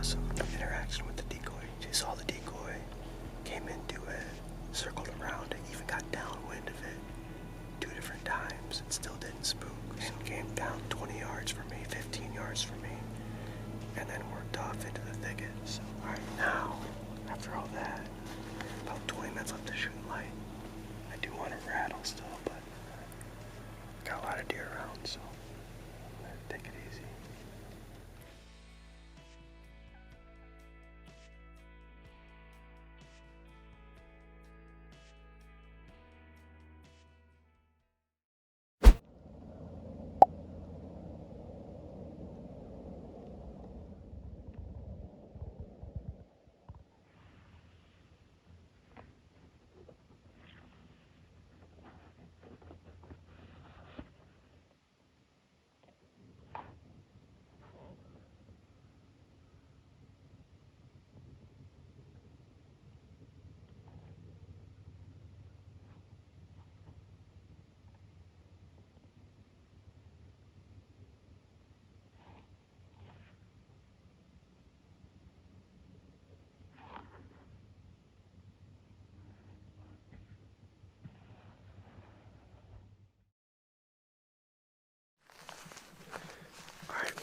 awesome interaction with the decoy. She saw the decoy, came into it, circled around it, even got downwind of it 2 different times and still didn't spook. And came down 20 yards from me, 15 yards from me, and then worked off into the thicket. So, alright, now, after all that, about 20 minutes left to shooting light. I do want to rattle still, but got a lot of deer around, so I'm gonna take it easy.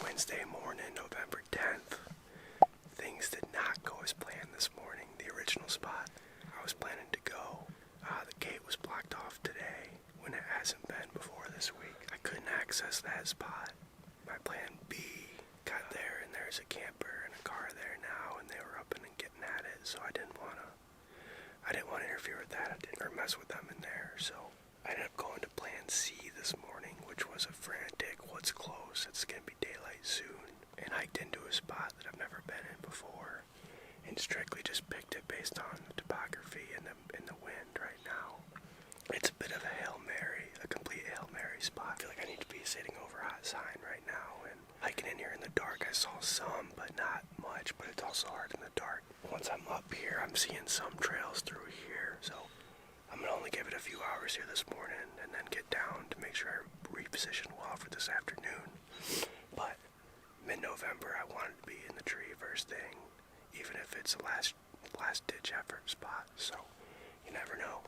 Wednesday morning, November 10th. Things did not go as planned this morning. The original spot I was planning to go, the gate was blocked off today when it hasn't been before this week. I couldn't access that spot. My plan B got there and there's a camper and a car there now and they were up and getting at it, so I didn't want to interfere with that or mess with them in there. So I ended up going to plan C this morning, which was a frantic, what's close, it's going to be daylight soon, and hiked into a spot that I've never been in before, and strictly just picked it based on the topography and the wind right now. It's a bit of a Hail Mary, a complete Hail Mary spot. I feel like I need to be sitting over hot sign right now, and hiking in here in the dark, I saw some, but not much, but it's also hard in the dark. Once I'm up here, I'm seeing some trails through here, so I'm going to only give it a few hours here this morning and then get down to make sure I reposition well for this afternoon. But mid-November, I wanted to be in the tree first thing, even if it's a last-ditch effort spot, so you never know.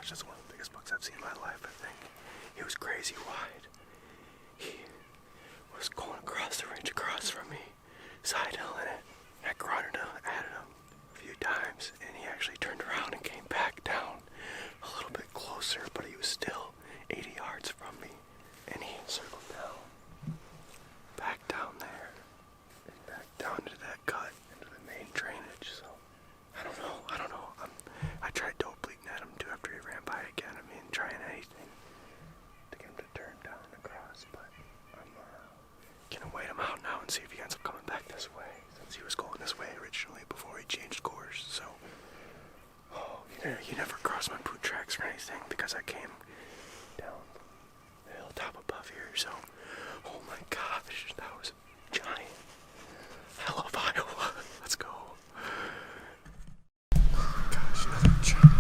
gosh, that's one of the biggest bucks I've seen in my life, I think. He was crazy wide. He was going across the range across from me, side hilling it. I grunted at him a few times, and he actually turned around and came back down a little bit closer, but he was still 80 yards from me. And he circled down, back down there, and back down into that cut, into the main drainage. So, I don't know. I tried dope bleeding at him too after he ran by again. I mean, trying anything to get him to turn down across, but I'm gonna wait him out now and see if he ends up coming back this way, since he was going this way originally before he changed course. So, you never crossed my boot tracks or anything because I came down the hilltop above here. So, oh my gosh, that was giant. I love Iowa. Let's go. Gosh, another giant.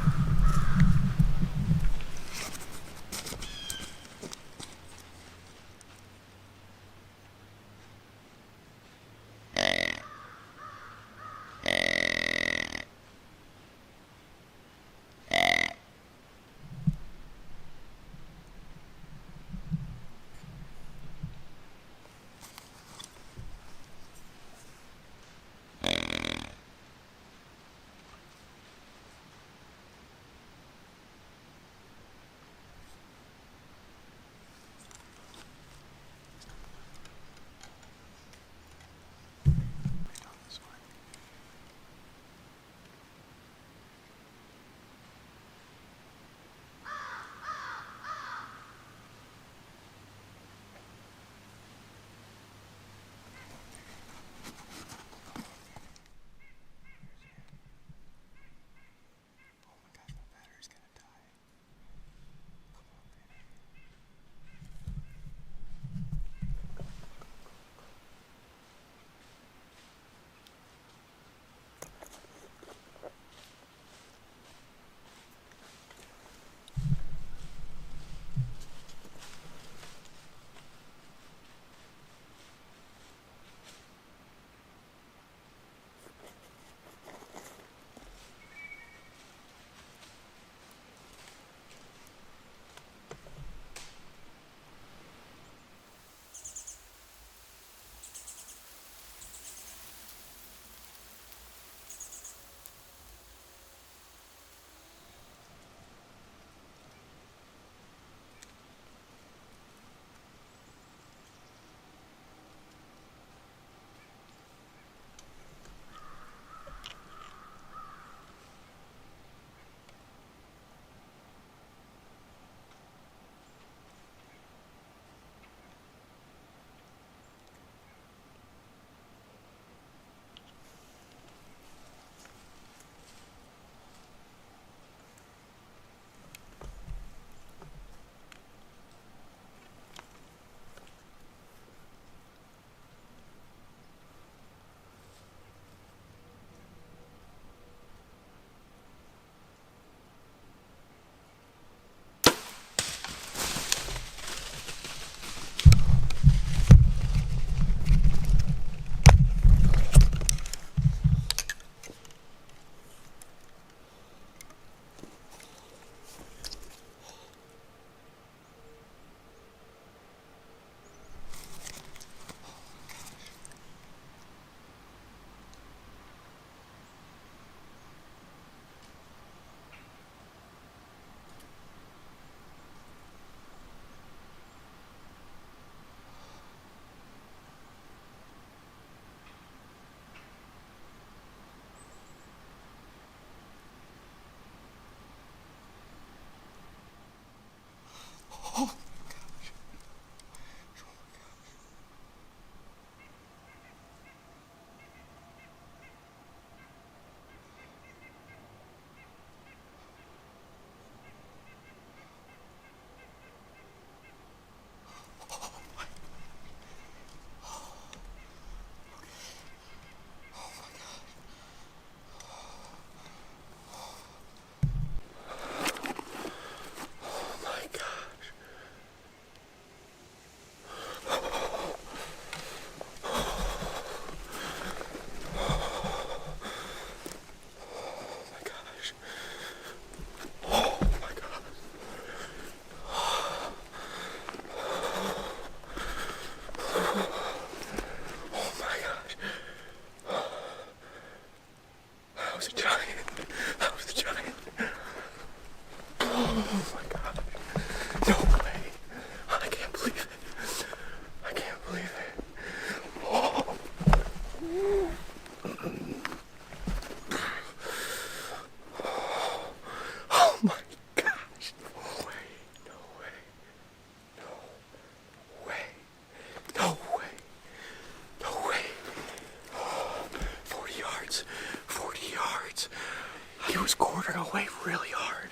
quartering away really hard.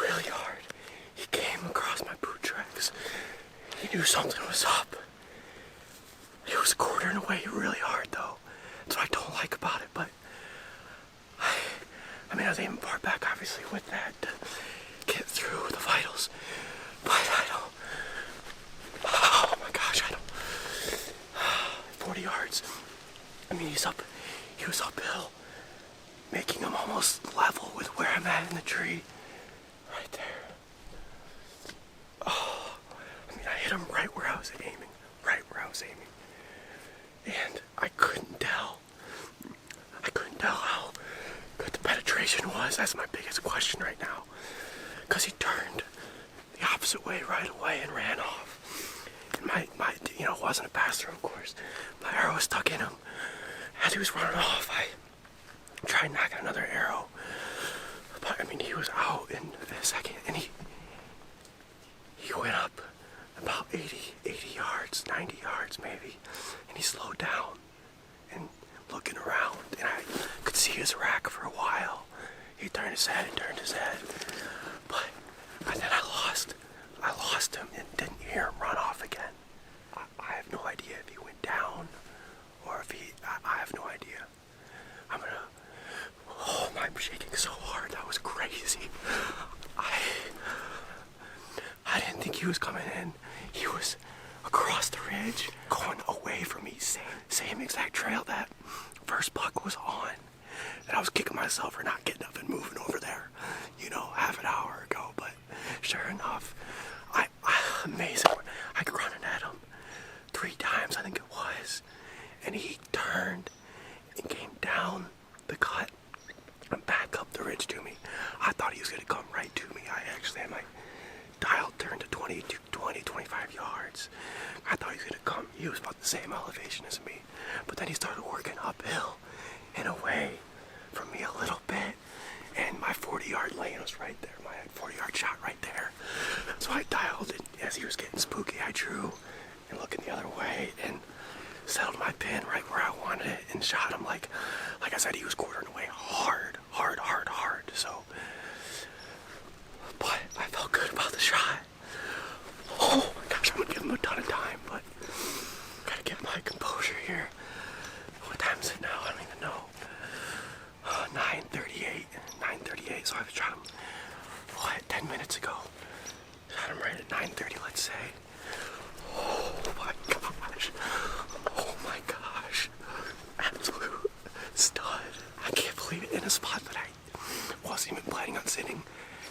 Really hard. He came across my boot tracks. He knew something was up. He was quartering away really hard though. That's what I don't like about it, but I mean, I was aiming far back obviously with that to get through the vitals, but I don't, oh my gosh, I don't, 40 yards. I mean, he was uphill, making him almost level with where I'm at in the tree. Right there. Oh, I mean, I hit him right where I was aiming. And I couldn't tell how good the penetration was. That's my biggest question right now. Because he turned the opposite way right away and ran off. And my it wasn't a pass-through, of course. My arrow was stuck in him. As he was running off, I tried knocking another arrow. But, I mean, he was out in a second, and he went up about 80 yards, 90 yards maybe, and he slowed down and looking around, and I could see his rack for a while. He turned his head, but and then I lost him and didn't hear him run off again. I have no idea if he went down or if I have no idea. I'm shaking so hard. That was crazy. I didn't think he was coming in. He was across the ridge, going away from me, same exact trail that first buck was on. And I was kicking myself for not getting up and moving over there, half an hour ago. But sure enough, amazing. I grunted at him 3 times, I think it was. And he turned and came down the cut and back up the ridge to me. I thought he was going to come right to me. I actually had my dial turned to 25 yards. I thought he was going to come. He was about the same elevation as me. But then he started working uphill and away from me a little bit. And my 40-yard lane was right there. My 40-yard shot right there. So I dialed it. As he was getting spooky, I drew and looking the other way and settled my pin right where I wanted it and shot him like I said, he was quartering away hard. So, but I felt good about the shot. Oh my gosh, I'm gonna give him a ton of time, but gotta get my composure here. What time is it now? I don't even know. 9:38. So I shot him, 10 minutes ago. Shot him right at 9:30, let's say. Oh my gosh. Absolute stud. I can't believe it, in a spot that I wasn't even planning on sitting.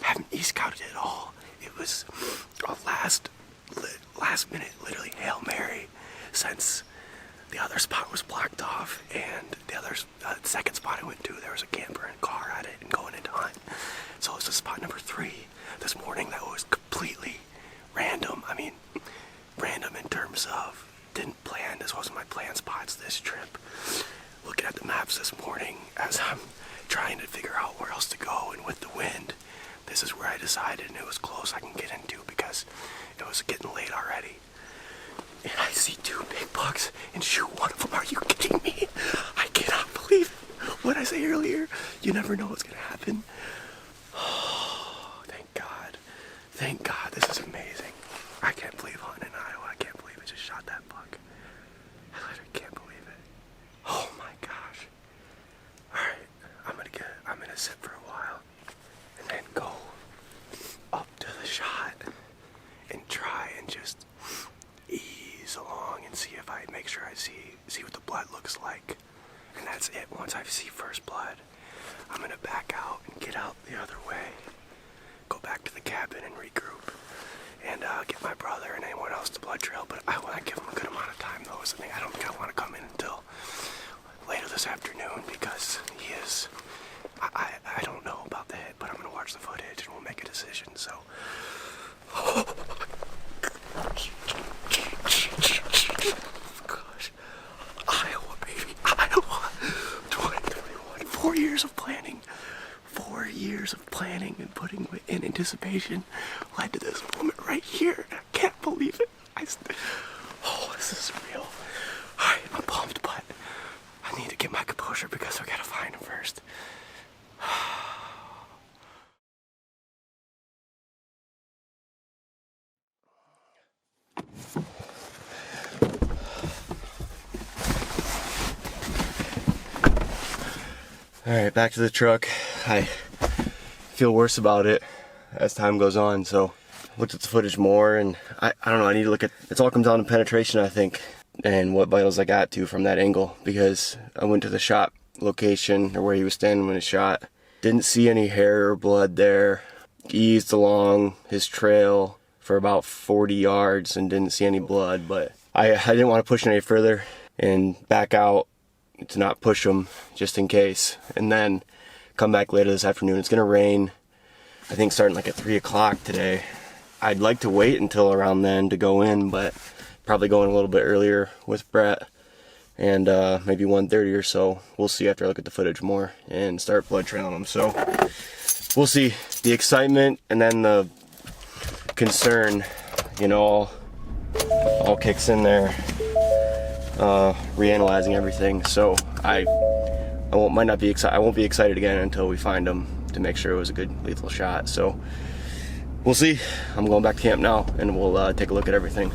Haven't e-scouted it at all. It was a last minute, literally Hail Mary, since the other spot was blocked off, and the other second spot I went to, there was a camper and car at it and going into hunt. So it was spot number 3 this morning that was completely random. I mean, random in terms of didn't plan. This wasn't my planned spots this trip. Looking at the maps this morning as I'm trying to figure out where else to go, and with the wind, this is where I decided, and it was close I can get into because it was getting late already. And I see 2 big bucks and shoot one of them. Are you kidding me? I cannot believe it. What I say earlier, you never know what's going to happen. Oh, thank God. Thank God, this is amazing. I can't believe hunting in Iowa. I can't believe I just shot that buck. I literally can't believe it. Oh my gosh. Alright, I'm gonna sit for a while and then go up to the shot and try and just ease along and see if I make sure I see what the blood looks like. And that's it. Once I see first blood, I'm gonna back out and get out the other way, go back to the cabin and regroup, and get my brother and anyone else to blood trail. But I want to give him a good amount of time though. So I don't think I want to come in until later this afternoon because he is. I don't know about the hit, but I'm gonna watch the footage and we'll make a decision. So. Gosh, Iowa, baby, Iowa, 2021. 4 years of planning. 4 years of planning and putting in anticipation led to this moment right here. I can't believe it. This is real. Alright, I'm pumped, but I need to get my composure because I gotta find him first. Alright, back to the truck. I feel worse about it as time goes on, so I looked at the footage more, and I don't know, I need to look at, it all comes down to penetration, I think, and what vitals I got to from that angle, because I went to the shot location, or where he was standing when he shot, didn't see any hair or blood there, eased along his trail for about 40 yards and didn't see any blood, but I didn't want to push any further and back out to not push him just in case, and then come back later this afternoon. It's gonna rain, I think, starting like at 3 o'clock today. I'd like to wait until around then to go in, but probably going a little bit earlier with Brett, and maybe 1:30 or so. We'll see after I look at the footage more and start blood trailing them. So we'll see. The excitement and then the concern, you know, all kicks in there. Reanalyzing everything, so I won't be excited again until we find him to make sure it was a good lethal shot. So we'll see. I'm going back to camp now, and we'll take a look at everything.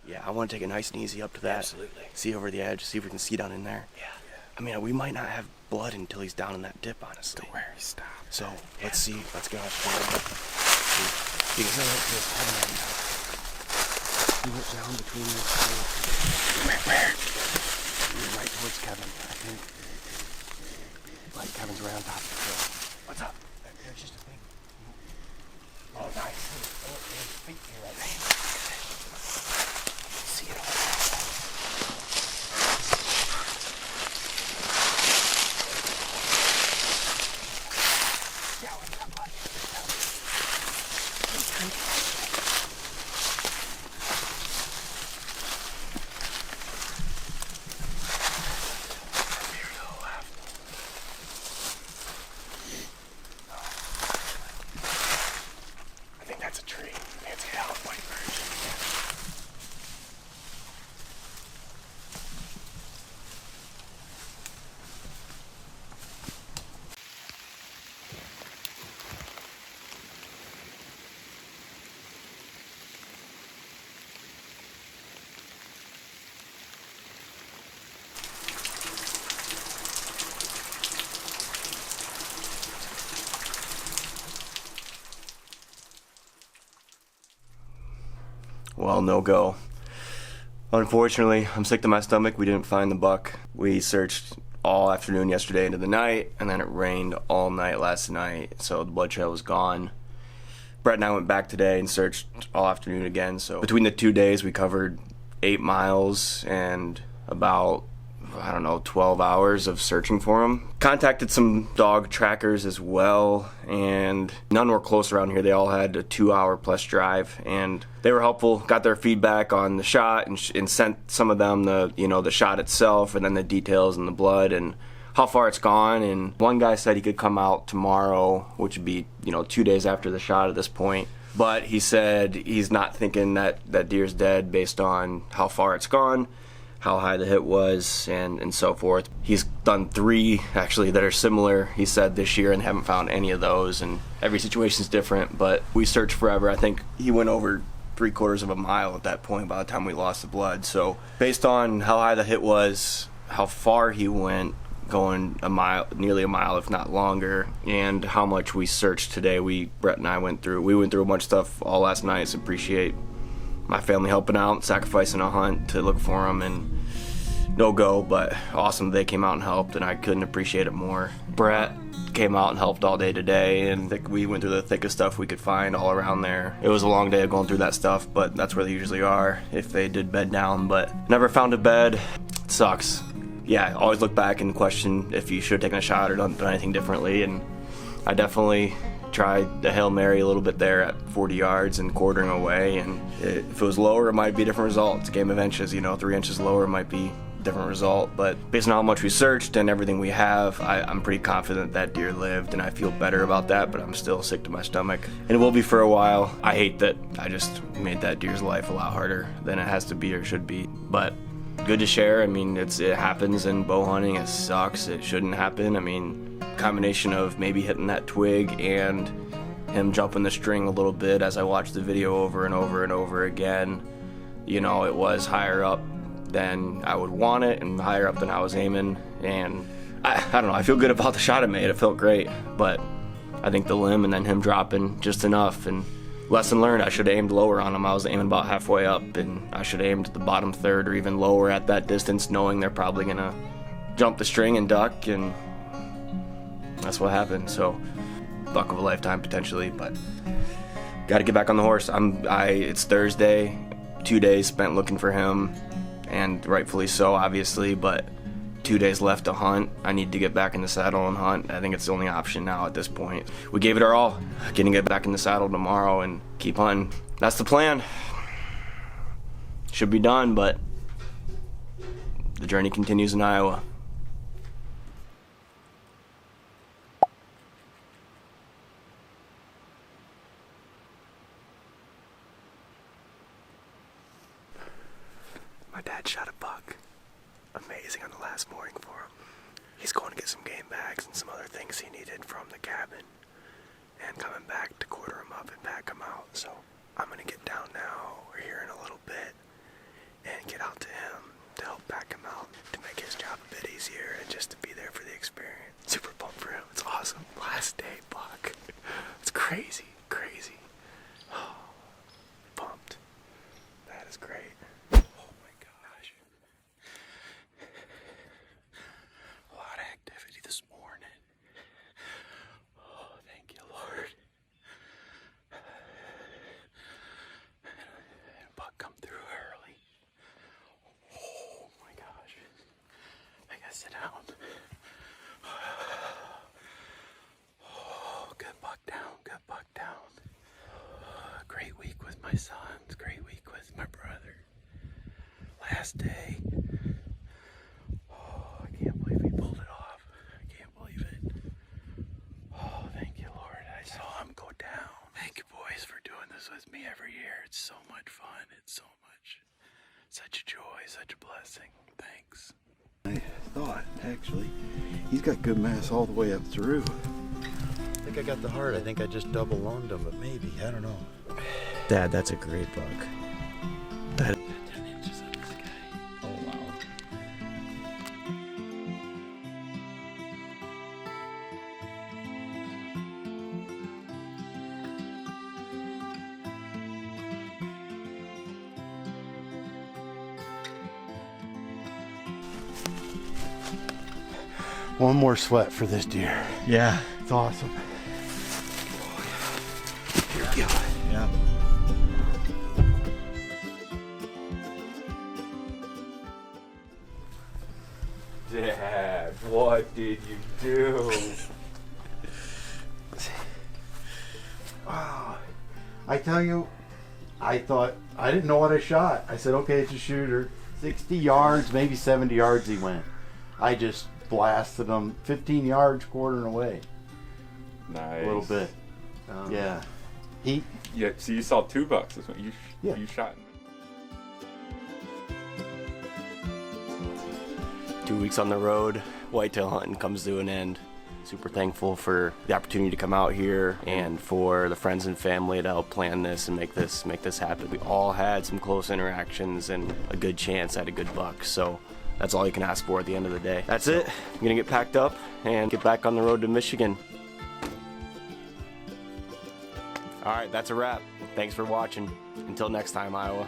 Yeah, I want to take it nice and easy up to that. Absolutely. See over the edge, see if we can see down in there. Yeah. I mean, we might not have blood until he's down in that dip, honestly. Don't worry, stop. So, let's see. Let's get out there. He went down between those two. Where? Right towards Kevin, I think. Like Kevin's right on top of the hill. What's up? There's just a thing. Oh, nice. Oh, there's feet here right now. See it all. Yeah, what's up, buddy? I think that's a tree. Fancy Talon white birch. Well, no go. Unfortunately, I'm sick to my stomach. We didn't find the buck. We searched all afternoon yesterday into the night, and then it rained all night last night, so the blood trail was gone. Brett and I went back today and searched all afternoon again, so between the 2 days we covered 8 miles and about, I don't know, 12 hours of searching for him. Contacted some dog trackers as well, and none were close around here. They all had a 2-hour plus drive, and they were helpful. Got their feedback on the shot and sent some of them the shot itself, and then the details and the blood and how far it's gone. And one guy said he could come out tomorrow, which would be 2 days after the shot at this point. But he said he's not thinking that deer's dead based on how far it's gone, how high the hit was, and so forth. He's done 3 actually that are similar, he said, this year, and haven't found any of those, and every situation's different, but we searched forever. I think he went over 3/4 of a mile at that point by the time we lost the blood. So based on how high the hit was, how far he went, going a mile, nearly a mile if not longer, and how much we searched today, Brett and I went through a bunch of stuff all last night. So appreciate my family helping out, sacrificing a hunt to look for him, and no go, but awesome they came out and helped, and I couldn't appreciate it more. Brett came out and helped all day today, and we went through the thickest stuff we could find all around there. It was a long day of going through that stuff, but that's where they usually are if they did bed down, but never found a bed. It sucks. Yeah, always look back and question if you should have taken a shot or done anything differently, and I definitely tried the Hail Mary a little bit there at 40 yards and quartering away, and if it was lower, it might be a different result. It's a game of inches, you know, 3 inches lower might be a different result, but based on how much we searched and everything we have, I'm pretty confident that deer lived, and I feel better about that, but I'm still sick to my stomach, and it will be for a while. I hate that I just made that deer's life a lot harder than it has to be or should be, but good to share. I mean, it happens in bow hunting. It sucks. It shouldn't happen. I mean, combination of maybe hitting that twig and him jumping the string a little bit as I watched the video over and over and over again. You know, it was higher up than I would want it and higher up than I was aiming. And I don't know. I feel good about the shot I made. It felt great. But I think the limb and then him dropping just enough. And lesson learned, I should have aimed lower on them. I was aiming about halfway up, and I should have aimed the bottom third or even lower at that distance, knowing they're probably going to jump the string and duck, and that's what happened. So, buck of a lifetime potentially, but got to get back on the horse. It's Thursday, 2 days spent looking for him, and rightfully so, obviously, but 2 days left to hunt. I need to get back in the saddle and hunt. I think it's the only option now at this point. We gave it our all. Gonna get back in the saddle tomorrow and keep hunting. That's the plan. Should be done, but the journey continues in Iowa. My dad shot a buck. Amazing on the last morning for him. He's going to get some game bags and some other things he needed from the cabin, and coming back to quarter him up and pack him out. So I'm going to get down now, or here in a little bit, and get out to him to help pack him out, to make his job a bit easier and just to be there for the experience. Super pumped for him. It's awesome. Last day buck. It's crazy, crazy. Pumped. That is great. Oh my gosh. A lot of activity this morning. Oh, thank you, Lord. And a buck come through early. Oh my gosh. I gotta sit down. Oh, good buck down, good buck down. Great week with my sons, great week with my brother. Last day. Oh, I can't believe we pulled it off. I can't believe it. Oh, thank you, Lord. I saw him go down. Thank you, boys, for doing this with me every year. It's so much fun. It's so much. Such a joy, such a blessing. Thanks. I thought, actually, he's got good mass all the way up through. I think I got the heart. I think I just double loaned him, but maybe. I don't know. Dad, that's a great buck. 10 inches of this guy. Oh, wow. One more sweat for this deer. Yeah. It's awesome. Here we go. Yeah. Dad, what did you do? Oh, I tell you, I didn't know what I shot. I said, okay, it's a shooter. 60 yards, maybe 70 yards he went. I just blasted him 15 yards quartering away. Nice. A little bit. Yeah. Yeah. So you saw 2 bucks. That's what you Yeah. you shot. 2 weeks on the road, whitetail hunting comes to an end. Super thankful for the opportunity to come out here and for the friends and family to help plan this and make this happen. We all had some close interactions and a good chance at a good buck. So that's all you can ask for at the end of the day. That's it. I'm gonna get packed up and get back on the road to Michigan. All right, that's a wrap. Thanks for watching. Until next time, Iowa.